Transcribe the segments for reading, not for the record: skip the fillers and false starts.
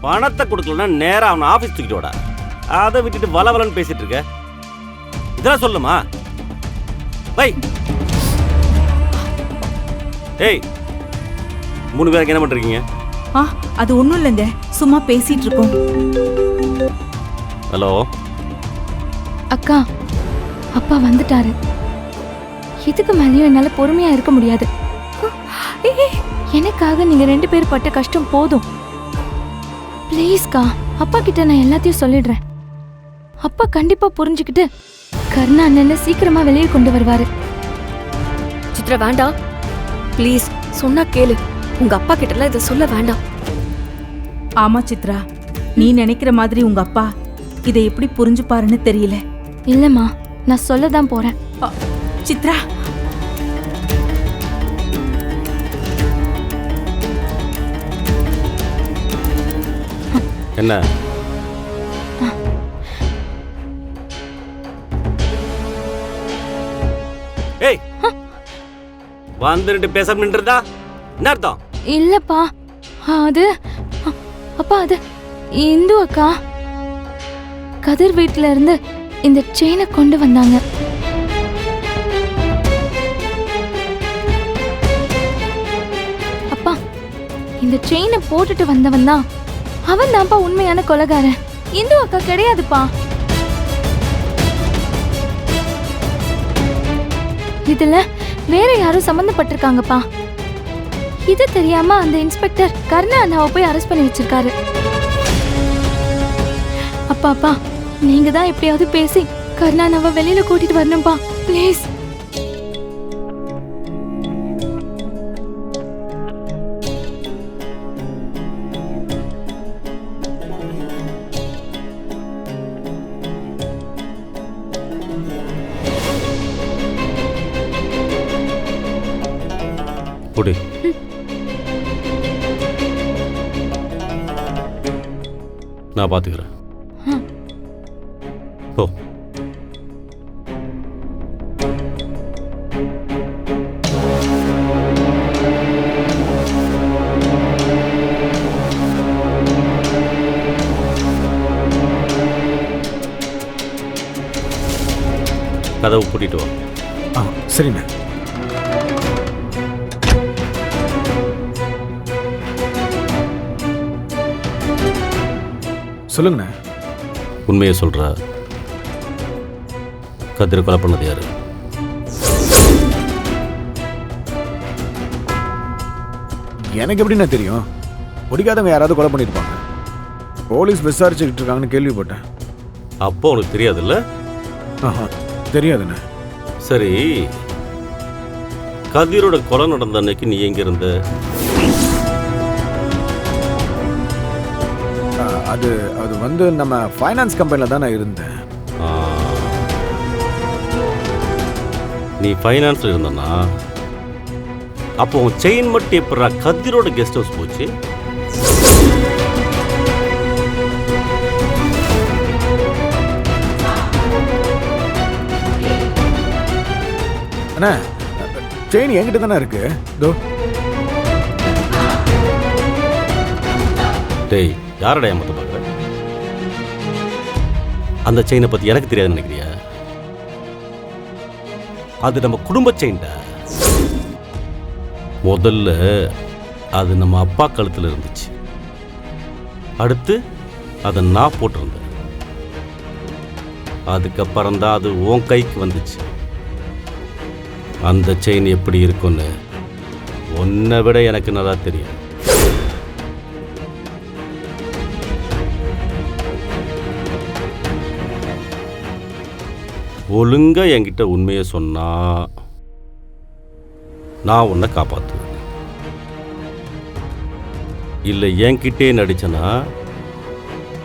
பணத்தை கொடுக்கலன்னா நேரம் அவனை ஆஃபீஸ் தூக்கிட்டு வாடா. அதை விட்டுட்டு வளவலன்னு பேசிட்டு இருக்க. இதெல்லாம் சொல்லுமா? பை. ஏய், 3 பேருக்கு என்ன பண்றீங்க? அது ஒண்ணும் இல்லைங்க, சும்மா பேசிட்டு இருக்கோம். ஹலோ அக்கா, அப்பா வந்துட்டாரு. இதுக்கு மேலேயும் என்னால பொறுமையா இருக்க முடியாது. எனக்காக நீங்க 2 பேர் பட்ட கஷ்டம் போதும். ப்ளீஸ்க்கா, அப்பா கிட்ட நான் எல்லாத்தையும் சொல்லிடுறேன். அப்பா கண்டிப்பா புரிஞ்சுக்கிட்டு கர்ணா அண்ணனை சீக்கிரமா வெளியே கொண்டு வருவாரு. சித்ரா வேண்டாம் ப்ளீஸ், சொன்னா கேளு. உங்க அப்பா கிட்டலாம் இதை சொல்ல வேண்டாம். ஆமா சித்ரா, நீ நினைக்கிற மாதிரி உங்க அப்பா இதை எப்படி புரிஞ்சுப்பாருன்னு தெரியல. இல்லம்மா, நான் சொல்லதான் போறேன். சித்ரா, என்ன? ஏய், வந்துட்டு பேச நின்றதா என்ன அர்த்தம்? இல்லப்பா, அது அப்பா, அது இந்து அக்கா கதிர் வீட்டுல இருந்து இந்த செயினை கொண்டு வந்தாங்க. அப்பா, இந்த செயினை போட்டுட்டு வந்தவன் தான் அவன் தான்ப்பா உண்மையான கொலைகாரன். இந்து அக்கா கிடையாதுப்பா. இதுல வேற யாரும் சம்பந்தப்பட்டிருக்காங்கப்பா. இது தெரியாம அந்த இன்ஸ்பெக்டர் கர்ணா அண்ணாவை போய் அரெஸ்ட் பண்ணி வச்சிருக்காரு. அப்பா, நீங்க தான் எப்படியாவது பேசி கர்ணா அண்ணாவை வெளியில கூட்டிட்டு வரணும்பா, ப்ளீஸ். குடி. நான் பாத்துக்கிறேன். ஓ, கதவு கூட்டிட்டு வா. சரிண்ணே. சொல்லுங்கண்ணே. உண்மையை சொல்ற. கதிரை கொலை பண்ணது யாரு? எனக்கு எப்படிண்ணே தெரியும்? பிடிக்காதவங்க யாராவது கொலை பண்ணியிருப்பாங்க. போலீஸ் விசாரிச்சுக்கிட்டு இருக்காங்கன்னு கேள்விப்பட்டேன். அப்போ உனக்கு தெரியாதுல்ல? தெரியாதுண்ணே. சரி, கதிரோட கொலை நடந்த அன்னைக்கு நீ எங்க இருந்த? அது அது வந்து நம்ம ஃபைனான்ஸ் கம்பெனியில் தான் நான் இருந்தேன். நீ ஃபைனான்ஸில் இருந்தனா அப்போ உன் செயின் மட்டும் எப்படா கதிரோட கெஸ்ட் ஹவுஸ் போச்சு? அண்ணா, செயின் என்கிட்ட தானே இருக்கு. தோ. டேய், யாரடா ஏமாத்த பார்க்குற? அந்த செயினை பற்றி எனக்கு தெரியாதுன்னு நினைக்கிறியா? அது நம்ம குடும்ப செயின்டா. முதல்ல அது நம்ம அப்பா கழுத்தில் இருந்துச்சு. அடுத்து அதை நான் போட்டிருந்தேன். அதுக்கப்புறம் தான் அது உன் கைக்கு வந்துச்சு. அந்த செயின் எப்படி இருக்குன்னு உன்னை விட எனக்கு நல்லா தெரியும். ஒழுங்கா என்கிட்ட உண்மையை சொன்னா நான் உன்னை காப்பாற்றுவேன். இல்லை என்கிட்டே நடிச்சனா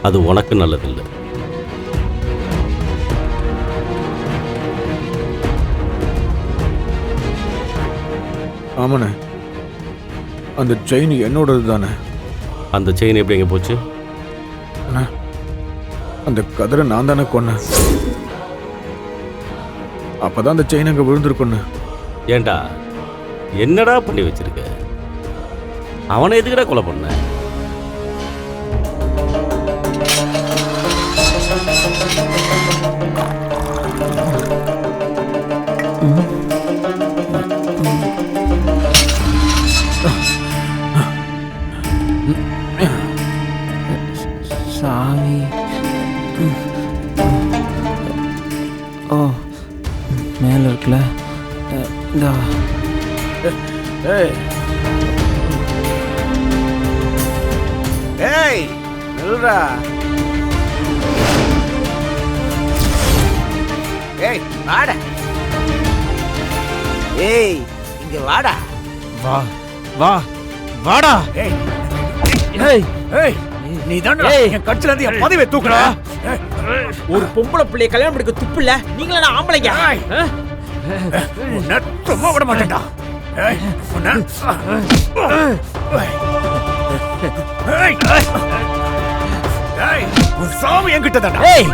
அது உனக்கு நல்லதில்லை. ஆமாண்ணே, அந்த செயின் என்னோடது தானே. அந்த செயின் எப்படி எங்கே போச்சு? அண்ணா, அந்த கதிரை நான் தானே கொன்னேன். அப்பதான் அந்த செயின் அங்கே விழுந்திருக்குன்னு. ஏண்டா, என்னடா பண்ணி வச்சிருக்க? அவனை எதுக்குடா கொலை பண்ண? சாவி. ஓ, மேலே இருக்குல்ல. இந்தா. ஏய் ஏய் நில்றா. ஏய் வாடா. ஏய் இங்க வாடா. வா வா வாடா. ஏய் ஏய் ஏய் நீ தான் என் கட்சில இருந்து என் பதவியை தூக்குடா. ஒரு பொம்பளை பிள்ளைய கல்யாணம் பண்ணிக்க துப்பு இல்ல. நீங்களா ஆம்பளைங்க? உன்னை சும்மா விட மாட்டேன்டா. ஏய் உன்னை ஏய் ஏய் உன் சாமி என்கிட்ட தான்டா. ஏய்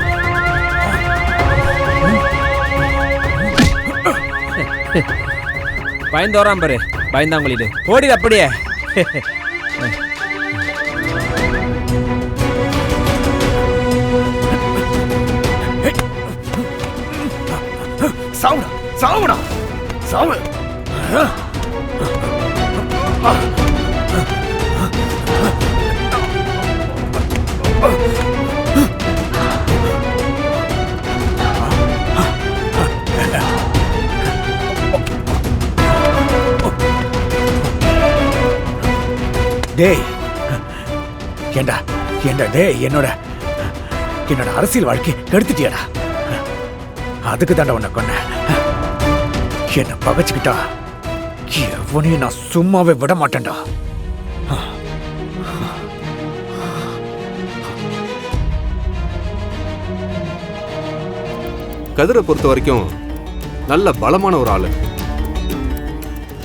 பயந்து வரான் பாரு. பயந்தாங்கொழிடு ஓடிடு அப்படியே. சாவுடா சாவுடா சாவு. டேய் ஏண்டா ஏண்டா டேய் என்னோட அரசியல் வாழ்க்கை கெடுத்துட்டியடா. அதுக்கு தாண்டா உன்னை கொன்ன. என்ன பகைச்சுக்கிட்டா எவனையும் நான் சும்மாவே விட மாட்டேன்டா. கதிரை பொறுத்த வரைக்கும் நல்ல பலமான ஒரு ஆளு.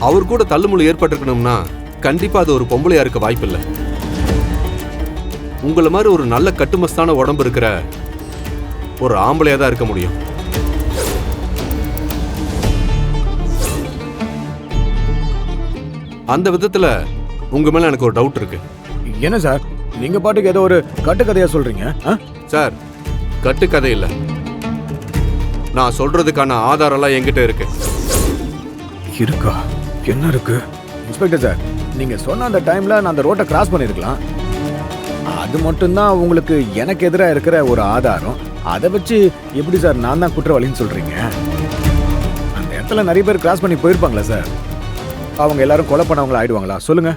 அவர் கூட தள்ளுமுள்ளு ஏற்பட்டிருக்கணும்னா கண்டிப்பா அது ஒரு பொம்பளையா இருக்க வாய்ப்பில்லை. உங்களை மாதிரி ஒரு நல்ல கட்டுமஸ்தான உடம்பு இருக்கிற ஒரு ஆம்பளையா தான் இருக்க முடியும். அந்த விதத்துல உங்க மேல எனக்கு ஒரு டவுட் இருக்கு. என்ன சார் நீங்க பாட்டுக்கு ஏதோ ஒரு கட்டுக்கதையா சொல்றீங்க? சார், கட்டுக்கதை இல்லை, நான் சொல்றதுக்கான ஆதாரம்லாம் என்கிட்ட இருக்கு. இருக்கா? என்ன இருக்கு? இன்ஸ்பெக்டர் சார், நீங்க சொன்ன அந்த டைம்ல நான் அந்த ரோட்டை கிராஸ் பண்ணிருக்கலாம். அது மட்டும்தான் உங்களுக்கு எனக்கு எதிராக இருக்கிற ஒரு ஆதாரம். அதை வச்சு எப்படி சார் நான் தான் குற்றவாளின்னு சொல்றீங்க? அந்த இடத்துல நிறைய பேர் கிராஸ் பண்ணி போயிருப்பாங்களா சார்? அவங்க எல்லாரும் கொலை பண்ணவங்களா ஆயிடுவாங்களா? சொல்லுங்க.